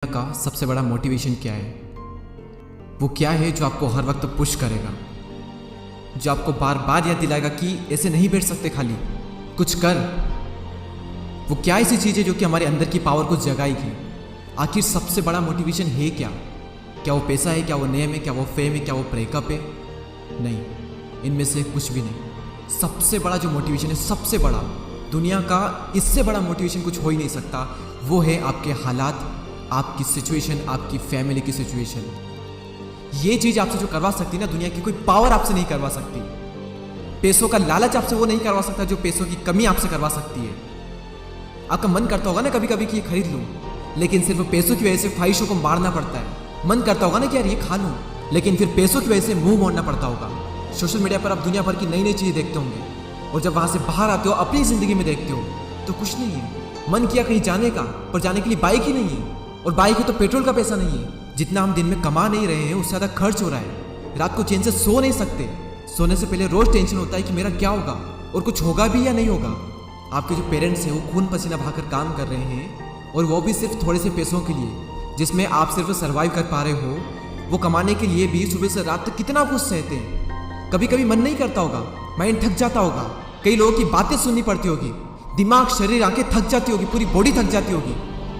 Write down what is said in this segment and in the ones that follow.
का सबसे बड़ा मोटिवेशन क्या है? वो क्या है जो आपको हर वक्त पुश करेगा, जो आपको बार बार याद दिलाएगा कि ऐसे नहीं बैठ सकते, खाली कुछ कर। वो क्या ऐसी चीज़ है जो कि हमारे अंदर की पावर को जगाएगी? आखिर सबसे बड़ा मोटिवेशन है क्या? क्या वो पैसा है? क्या वो नेम है? क्या वो फेम है? क्या वो ब्रेकअप है? नहीं, इनमें से कुछ भी नहीं। सबसे बड़ा जो मोटिवेशन है, सबसे बड़ा, दुनिया का इससे बड़ा मोटिवेशन कुछ हो ही नहीं सकता, वो है आपके हालात, आपकी सिचुएशन, आपकी फैमिली की सिचुएशन। ये चीज़ आपसे जो करवा सकती है ना, दुनिया की कोई पावर आपसे नहीं करवा सकती। पैसों का लालच आपसे वो नहीं करवा सकता जो पैसों की कमी आपसे करवा सकती है। आपका मन करता होगा ना कभी कभी कि ये खरीद लूँ, लेकिन सिर्फ पैसों की वजह से ख्वाहिशों को मारना पड़ता है। मन करता होगा ना कि यार ये खा लूँ, लेकिन फिर पैसों की वजह से मुंह मोड़ना पड़ता होगा। सोशल मीडिया पर आप दुनिया भर की नई नई चीज़ें देखते होंगे, और जब वहाँ से बाहर आते हो, अपनी ज़िंदगी में देखते हो, तो कुछ नहीं है। मन किया कहीं जाने का, पर जाने के लिए बाइक ही नहीं है, और बाइक है तो पेट्रोल का पैसा नहीं है। जितना हम दिन में कमा नहीं रहे हैं उससे ज़्यादा खर्च हो रहा है। रात को चैन से सो नहीं सकते। सोने से पहले रोज़ टेंशन होता है कि मेरा क्या होगा, और कुछ होगा भी या नहीं होगा। आपके जो पेरेंट्स हैं वो खून पसीना बहाकर काम कर रहे हैं, और वो भी सिर्फ थोड़े से पैसों के लिए, जिसमें आप सिर्फ सर्वाइव कर पा रहे हो। वो कमाने के लिए भी सुबह से रात तक कितना कुछ सहते हैं। कभी कभी मन नहीं करता होगा, माइंड थक जाता होगा, कई लोगों की बातें सुननी पड़ती होगी, दिमाग, शरीर, आंखें थक जाती होगी, पूरी बॉडी थक जाती होगी,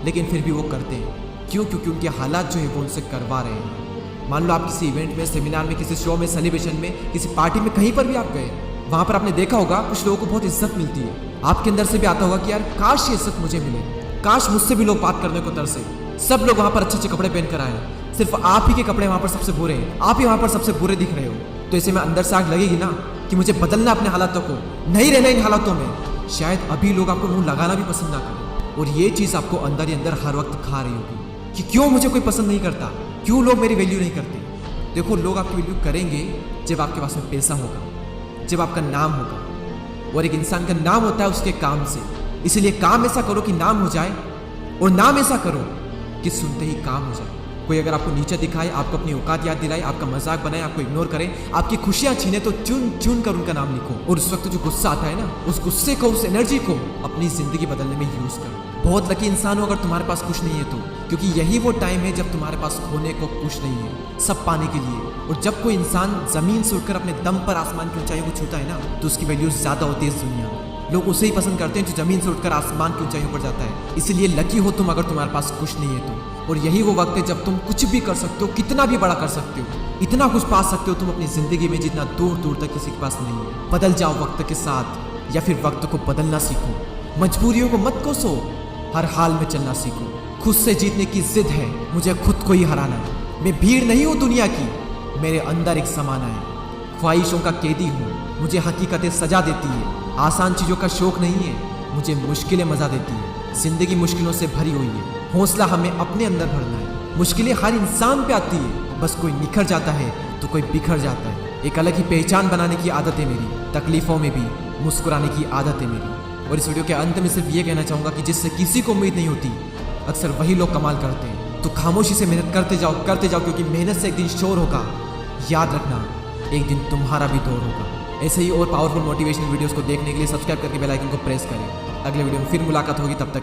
लेकिन फिर भी वो करते हैं। क्यों? क्योंकि उनके हालात जो है वो उनसे करवा रहे हैं। मान लो आप किसी इवेंट में, सेमिनार में, किसी शो में, सेलिब्रेशन में, किसी पार्टी में, कहीं पर भी आप गए, वहाँ पर आपने देखा होगा कुछ लोगों को बहुत इज्जत मिलती है। आपके अंदर से भी आता होगा कि यार काश ये इज्जत मुझे मिले, काश मुझसे भी लोग बात करने को तरसे। सब लोग वहाँ पर अच्छे अच्छे कपड़े पहन कर आए, सिर्फ आप ही के कपड़े वहाँ पर सबसे बुरे हैं, आप ही वहाँ पर सबसे बुरे दिख रहे हो। तो ऐसे में अंदर से आग लगेगी ना कि मुझे बदलना अपने हालातों को, नहीं रहना इन हालातों में। शायद अभी लोग आपको मुंह लगाना भी पसंद ना करें, और ये चीज़ आपको अंदर ही अंदर हर वक्त खा रही होगी कि क्यों मुझे कोई पसंद नहीं करता, क्यों लोग मेरी वैल्यू नहीं करते। देखो, लोग आपकी वैल्यू करेंगे जब आपके पास में पैसा होगा, जब आपका नाम होगा, और एक इंसान का नाम होता है उसके काम से। इसीलिए काम ऐसा करो कि नाम हो जाए, और नाम ऐसा करो कि सुनते ही काम हो जाए। कोई अगर आपको नीचे दिखाए, आपको अपनी औकात याद दिलाए, आपका मजाक बनाए, आपको इग्नोर करे, आपकी खुशियां छीने, तो चुन चुन कर उनका नाम लिखो। और उस वक्त जो गुस्सा आता है ना, उस गुस्से को, उस एनर्जी को अपनी जिंदगी बदलने में यूज करो। बहुत लकी इंसान हो अगर तुम्हारे पास कुछ नहीं है तो, क्योंकि यही वो टाइम है जब तुम्हारे पास खोने को कुछ नहीं है, सब पाने के लिए। और जब कोई इंसान जमीन से उठकर अपने दम पर आसमान की ऊंचाइयों को छूता है ना, तो उसकी वैल्यू ज्यादा होती है इस दुनिया में। लोग उसे ही पसंद करते हैं जो जमीन से उठकर आसमान की ऊंचाइयों पर जाता है। इसीलिए लकी हो तुम अगर तुम्हारे पास कुछ नहीं है तो। और यही वो वक्त है जब तुम कुछ भी कर सकते हो, कितना भी बड़ा कर सकते हो, इतना कुछ पा सकते हो तुम अपनी जिंदगी में जितना दूर दूर तक किसी के पास नहीं है। बदल जाओ वक्त के साथ, या फिर वक्त को बदलना सीखो। मजबूरियों को मत कोसो, हर हाल में चलना सीखो। खुद से जीतने की जिद है, मुझे खुद को ही हराना है। मैं भीड़ नहीं हूँ दुनिया की, मेरे अंदर एक समाना है। ख्वाहिशों का कैदी हूँ, मुझे हकीकतें सजा देती है। आसान चीज़ों का शौक नहीं है, मुझे मुश्किलें मजा देती है। जिंदगी मुश्किलों से भरी हुई है, हौसला हमें अपने अंदर भरना है। मुश्किलें हर इंसान पे आती है, बस कोई निखर जाता है तो कोई बिखर जाता है। एक अलग ही पहचान बनाने की आदत है मेरी, तकलीफों में भी मुस्कुराने की आदत है मेरी। और इस वीडियो के अंत में सिर्फ ये कहना चाहूँगा कि जिससे किसी को उम्मीद नहीं होती, अक्सर वही लोग कमाल करते हैं। तो खामोशी से मेहनत करते जाओ, क्योंकि मेहनत से एक दिन शोर होगा। याद रखना, एक दिन तुम्हारा भी दौर होगा। ऐसे ही और पावरफुल मोटिवेशनल वीडियोस को देखने के लिए सब्सक्राइब करके बेल आइकन को प्रेस करें। अगले वीडियो में फिर मुलाकात होगी, तब तक